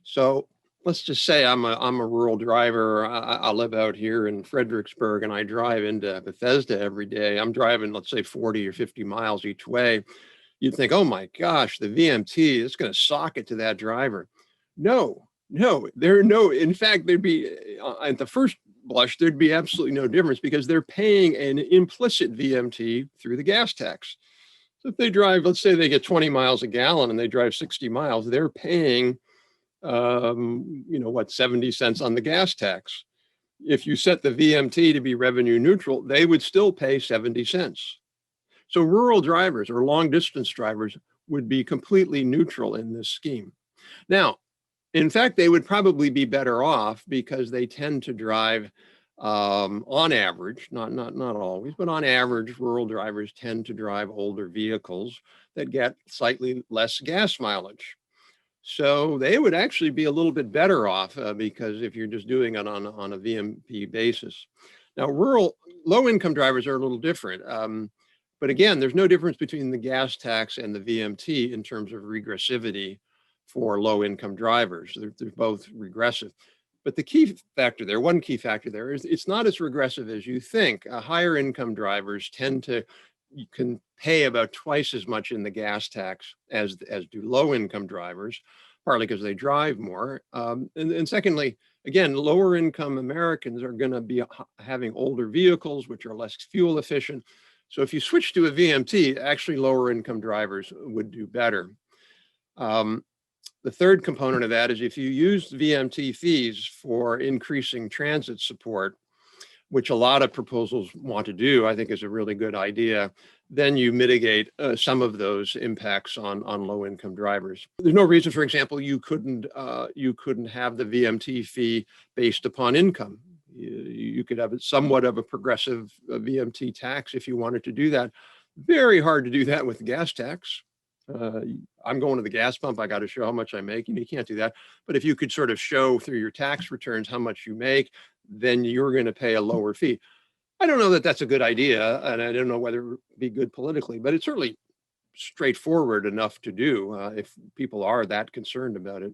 So let's just say I'm a rural driver. I live out here in Fredericksburg and I drive into Bethesda every day. I'm driving, let's say 40 or 50 miles each way. You'd think, oh my gosh, the VMT is going to sock it to that driver. No, in fact, there'd be, at the first blush, there'd be absolutely no difference because they're paying an implicit VMT through the gas tax. So if they drive, let's say they get 20 miles a gallon and they drive 60 miles, they're paying, 70 cents on the gas tax. If you set the VMT to be revenue neutral, they would still pay 70 cents. So rural drivers or long distance drivers would be completely neutral in this scheme. Now, in fact, they would probably be better off because they tend to drive on average, not always, but on average, rural drivers tend to drive older vehicles that get slightly less gas mileage. So they would actually be a little bit better off because if you're just doing it on a VMP basis. Now, rural low income drivers are a little different. But again, there's no difference between the gas tax and the VMT in terms of regressivity for low income drivers. They're both regressive. But the key factor there, one key factor there is it's not as regressive as you think. Higher income drivers tend to, you can pay about twice as much in the gas tax as do low income drivers, partly because they drive more. And secondly, again, lower income Americans are going to be having older vehicles, which are less fuel efficient. So if you switch to a VMT, actually lower income drivers would do better. The third component of that is if you use VMT fees for increasing transit support, which a lot of proposals want to do, I think is a really good idea, then you mitigate some of those impacts on low-income drivers. There's no reason, for example, you couldn't have the VMT fee based upon income. You could have somewhat of a progressive VMT tax if you wanted to do that. Very hard to do that with the gas tax. I'm going to the gas pump, I got to show how much I make, and you can't do that. But if you could sort of show through your tax returns how much you make, then you're going to pay a lower fee. I don't know that that's a good idea, and I don't know whether it would be good politically, but it's certainly straightforward enough to do if people are that concerned about it.